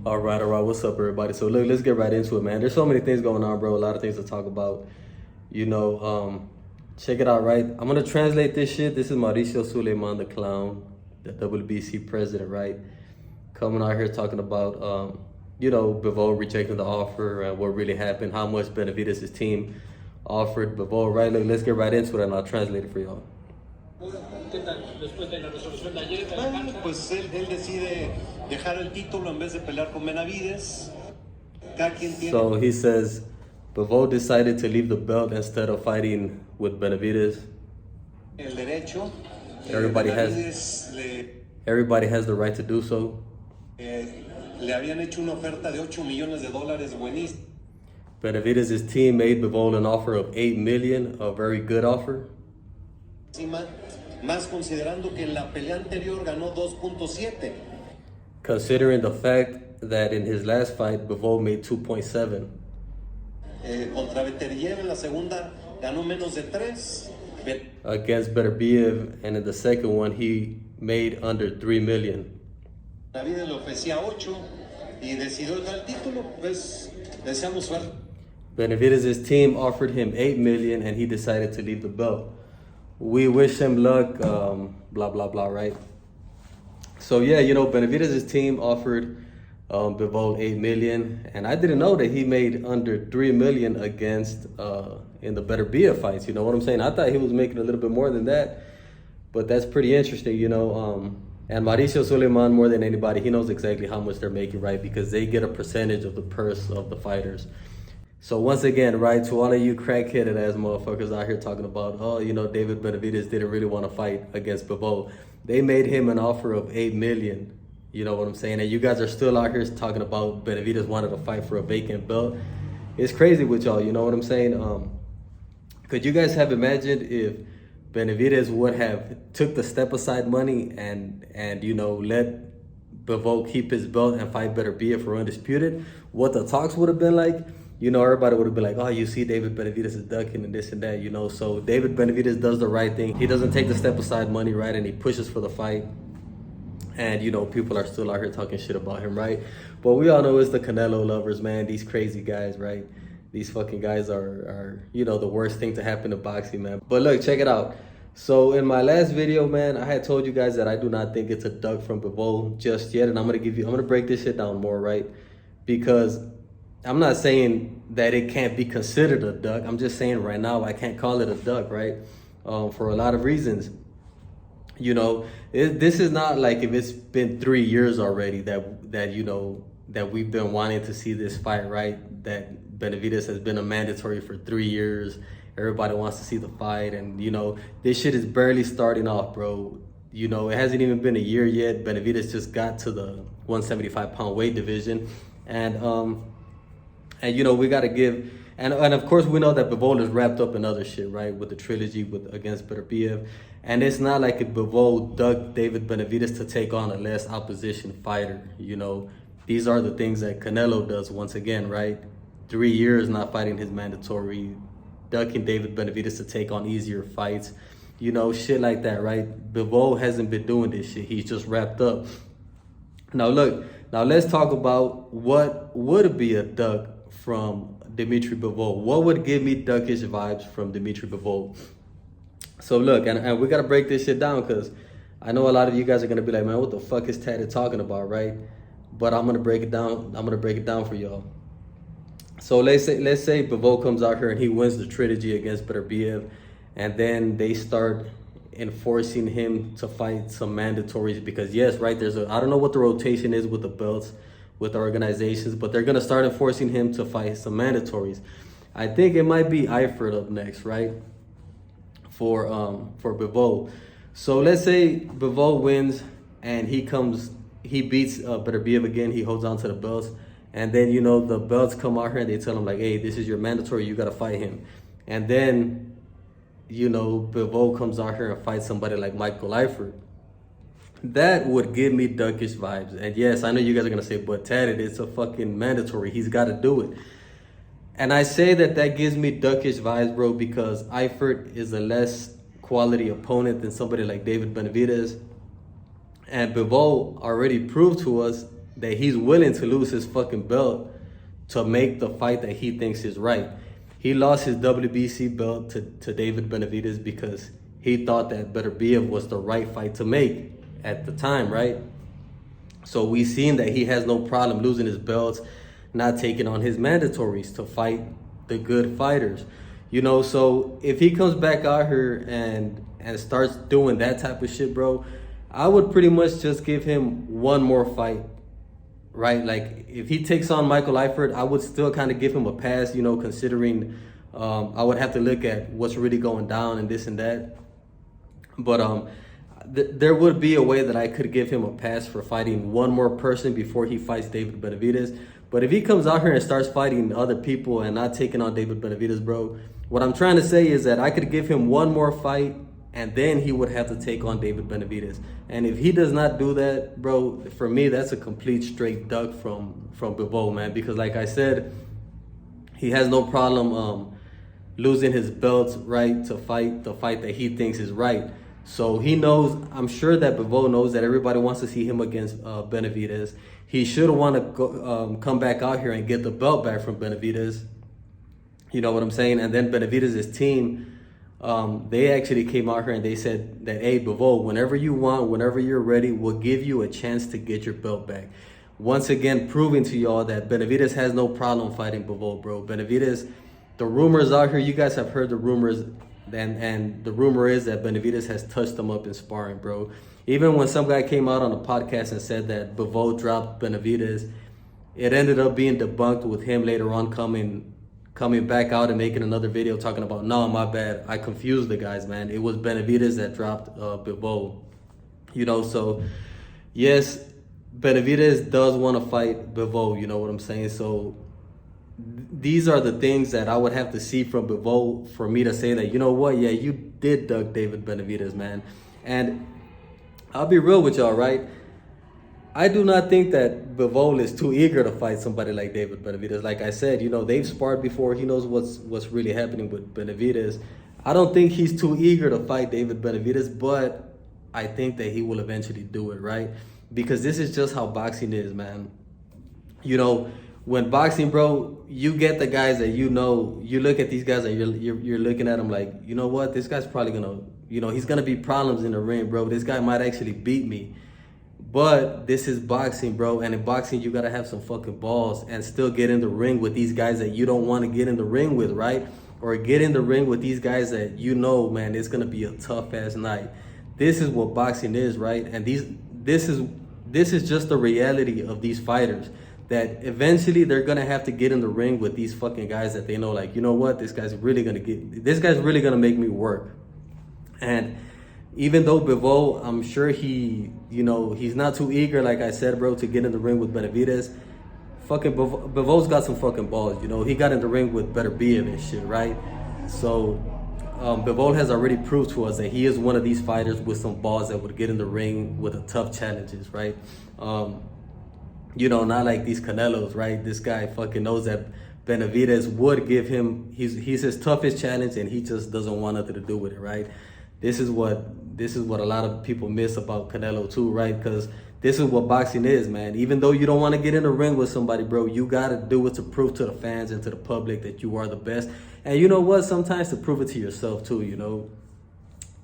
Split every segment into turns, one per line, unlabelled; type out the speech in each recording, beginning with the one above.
All right. What's up, everybody? So look, let's get right into it, man. There's so many things going on, bro. A lot of things to talk about. Check it out, right? I'm gonna translate this shit. This is Mauricio Suleiman, the clown, the WBC president, right? Coming out here talking about, Bivol rejecting the offer and what really happened, how much Benavidez' team offered Bivol, right? Look, let's get right into it, and I'll translate it for y'all.
Pues él decide dejar el título en vez de pelear con Benavidez.
So he says Bivol decided to leave the belt instead of fighting with Benavidez.
El derecho.
Everybody has the right to do so.
Le habían hecho una oferta de $8 millones buenísima.
Benavidez' team made Bivol an offer of $8 million, a very good offer.
Más considerando que en la pelea anterior ganó 2.7.
Considering the fact that in his last fight, Bivol made 2.7.
Contra Beterbiev en la segunda ganó menos de 3.
Against Beterbiev, and in the second one, he made under 3 million.
Benavidez le ofrecía 8 y decidió dejar el título. Pues deseamos suerte.
Benavidez' team offered him 8 million, and he decided to leave the belt. We wish him luck, blah, blah, blah, right? So, yeah, Benavidez' team offered Bivol 8 million, and I didn't know that he made under 3 million against, in the Beterbiev fights, you know what I'm saying? I thought he was making a little bit more than that, but that's pretty interesting, and Mauricio Suleiman, more than anybody, he knows exactly how much they're making, right? Because they get a percentage of the purse of the fighters. So once again, right, to all of you crack-headed ass motherfuckers out here talking about, David Benavidez didn't really want to fight against Bivol. They made him an offer of 8 million. You know what I'm saying? And you guys are still out here talking about Benavidez wanted to fight for a vacant belt. It's crazy with y'all, you know what I'm saying? Could you guys have imagined if Benavidez would have took the step-aside money and let Bivol keep his belt and fight Beterbiev for undisputed? What the talks would have been like? Everybody would have been like, oh, you see David Benavidez is ducking and this and that, So David Benavidez does the right thing. He doesn't take the step-aside money, right? And he pushes for the fight. And, people are still out here talking shit about him, right? But we all know it's the Canelo lovers, man. These crazy guys, right? These fucking guys are the worst thing to happen to boxing, man. But look, check it out. So in my last video, man, I had told you guys that I do not think it's a duck from Bivol just yet. And I'm going to break this shit down more, right? Because I'm not saying that it can't be considered a duck. I'm just saying right now I can't call it a duck, right? For a lot of reasons. This is not like if it's been 3 years already that we've been wanting to see this fight, right? That Benavidez has been a mandatory for 3 years. Everybody wants to see the fight, and this shit is barely starting off, bro. It hasn't even been a year yet. Benavidez just got to the 175-pound weight division, and we got to give, and of course we know that Bivol is wrapped up in other shit, right? With the trilogy against Beterbiev. And it's not like if Bivol ducked David Benavidez to take on a less opposition fighter, These are the things that Canelo does once again, right? 3 years not fighting his mandatory, ducking David Benavidez to take on easier fights, shit like that, right? Bivol hasn't been doing this shit. He's just wrapped up. Now let's talk about what would be a duck from Dimitri Bivol. What would give me duckish vibes from Dimitri Bivol? So look, and we got to break this shit down because I know a lot of you guys are going to be like, man, what the fuck is Tatted talking about, right? But I'm going to break it down. I'm going to break it down for y'all. So let's say Bivol comes out here and he wins the trilogy against Beterbiev, and then they start enforcing him to fight some mandatories because yes, right, I don't know what the rotation is with the belts, with the organizations, but they're going to start enforcing him to fight some mandatories. I think it might be Eifert up next, right? For Bivol. So let's say Bivol wins and he beats Beterbiev again, he holds on to the belts, and then the belts come out here and they tell him like, hey, this is your mandatory, you gotta fight him. And then Bivol comes out here and fights somebody like Michael Eifert. That would give me duckish vibes. And yes, I know you guys are gonna say, but Tatted, it's a fucking mandatory, he's gotta do it. And I say that gives me duckish vibes, bro, because Eifert is a less quality opponent than somebody like David Benavidez. And Bivol already proved to us that he's willing to lose his fucking belt to make the fight that he thinks is right. He lost his WBC belt to David Benavidez because he thought that Beterbiev was the right fight to make at the time, right? So we've seen that he has no problem losing his belts, not taking on his mandatories to fight the good fighters. You know, so if he comes back out here and starts doing that type of shit, bro, I would pretty much just give him one more fight, right? Like, if he takes on Michael Eifert, I would still kind of give him a pass, you know, considering I would have to look at what's really going down and this and that. But there would be a way that I could give him a pass for fighting one more person before he fights David Benavidez. But if he comes out here and starts fighting other people and not taking on David Benavidez, bro, what I'm trying to say is that I could give him one more fight and then he would have to take on David Benavidez. And if he does not do that, bro, for me, that's a complete straight duck from Bivol, man. Because like I said, he has no problem losing his belts, right, to fight the fight that he thinks is right. So he knows, I'm sure that Bivol knows that everybody wants to see him against Benavidez. He should want to come back out here and get the belt back from Benavidez. You know what I'm saying? And then Benavidez's team, they actually came out here and they said that, hey, Bivol, whenever you want, whenever you're ready, we'll give you a chance to get your belt back. Once again, proving to y'all that Benavidez has no problem fighting Bivol, bro. Benavidez, the rumors out here, you guys have heard the rumors, and the rumor is that Benavidez has touched him up in sparring, bro. Even when some guy came out on a podcast and said that Bivol dropped Benavidez, it ended up being debunked with him later on coming back out and making another video talking about, no, my bad, I confused the guys, man. It was Benavidez that dropped Bivol. You know, so yes, Benavidez does want to fight Bivol, you know what I'm saying? So these are the things that I would have to see from Bivol for me to say that, you know what, yeah, you did duck David Benavidez, man. And I'll be real with y'all, right? I do not think that Bivol is too eager to fight somebody like David Benavidez. Like I said, you know, they've sparred before. He knows what's really happening with Benavidez. I don't think he's too eager to fight David Benavidez, but I think that he will eventually do it, right? Because this is just how boxing is, man. You know, when boxing, bro, you get the guys that you know, you look at these guys and you're looking at them like, you know what, this guy's probably gonna, you know, he's gonna be problems in the ring, bro. This guy might actually beat me. But this is boxing, bro. And in boxing, you gotta have some fucking balls and still get in the ring with these guys that you don't want to get in the ring with, right? Or get in the ring with these guys that you know, man, it's gonna be a tough ass night. This is what boxing is, right? And this is just the reality of these fighters. That eventually they're gonna have to get in the ring with these fucking guys that they know, like, you know what, this guy's really gonna make me work. And even though Bivol, I'm sure he, you know, he's not too eager, like I said, bro, to get in the ring with Benavidez. Fucking Bivol's got some fucking balls, you know. He got in the ring with Beterbiev and shit, right? So Bivol has already proved to us that he is one of these fighters with some balls that would get in the ring with the tough challenges, right? You know, not like these Canelos, right? This guy fucking knows that Benavidez would give him, he's his toughest challenge and he just doesn't want nothing to do with it, right? This is what a lot of people miss about Canelo too, right? Because this is what boxing is, man. Even though you don't want to get in the ring with somebody, bro, you got to do it to prove to the fans and to the public that you are the best. And you know what? Sometimes to prove it to yourself too, you know.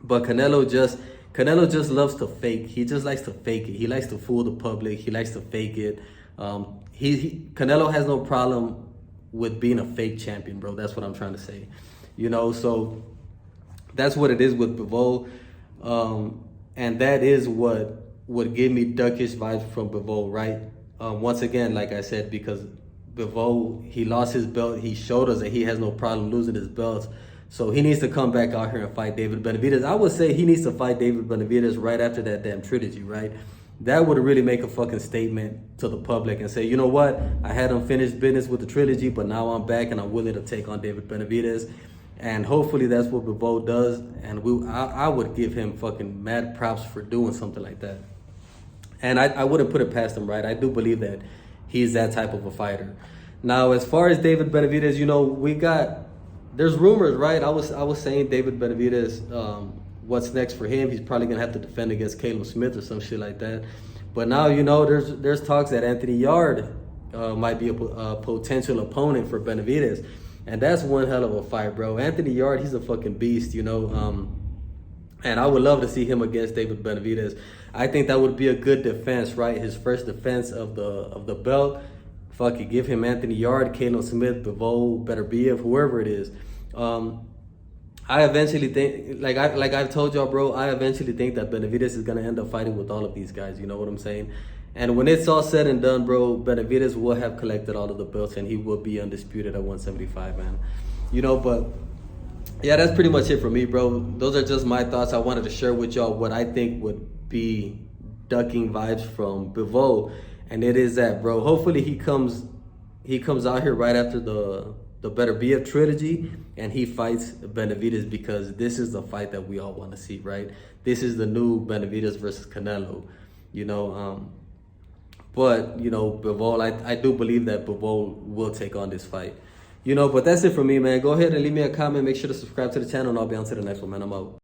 But Canelo just loves to fake. He just likes to fake it. He likes to fool the public. He likes to fake it. Canelo has no problem with being a fake champion, bro. That's what I'm trying to say. You know, so that's what it is with Bivol. And that is what would give me duckish vibes from Bivol, right? Once again, like I said, because Bivol, he lost his belt. He showed us that he has no problem losing his belts. So he needs to come back out here and fight David Benavidez. I would say he needs to fight David Benavidez right after that damn trilogy, right? That would really make a fucking statement to the public and say, you know what? I had unfinished business with the trilogy, but now I'm back and I'm willing to take on David Benavidez. And hopefully that's what Bivol does. And I would give him fucking mad props for doing something like that. And I wouldn't put it past him, right? I do believe that he's that type of a fighter. Now, as far as David Benavidez, you know, there's rumors, right? I was saying David Benavidez, what's next for him? He's probably gonna have to defend against Caleb Smith or some shit like that. But now, you know, there's talks that Anthony Yard might be a potential opponent for Benavidez. And that's one hell of a fight, bro. Anthony Yard, he's a fucking beast, you know. And I would love to see him against David Benavidez. I think that would be a good defense, right? His first defense of the belt. Fuck it, give him Anthony Yard, Kano Smith, Bivol, Benavidez, whoever it is. I eventually think, like I've told y'all, bro, I eventually think that Benavidez is gonna end up fighting with all of these guys. You know what I'm saying? And when it's all said and done, bro, Benavidez will have collected all of the belts and he will be undisputed at 175, man. You know, but yeah, that's pretty much it for me, bro. Those are just my thoughts. I wanted to share with y'all what I think would be ducking vibes from Bivol, and it is that, bro. Hopefully he comes out here right after the Better BF trilogy and he fights Benavidez, because this is the fight that we all want to see, right? This is the new Benavidez versus Canelo, you know. But, you know, Bivol, I do believe that Bivol will take on this fight. You know, but that's it for me, man. Go ahead and leave me a comment. Make sure to subscribe to the channel, and I'll be on to the next one, man. I'm out.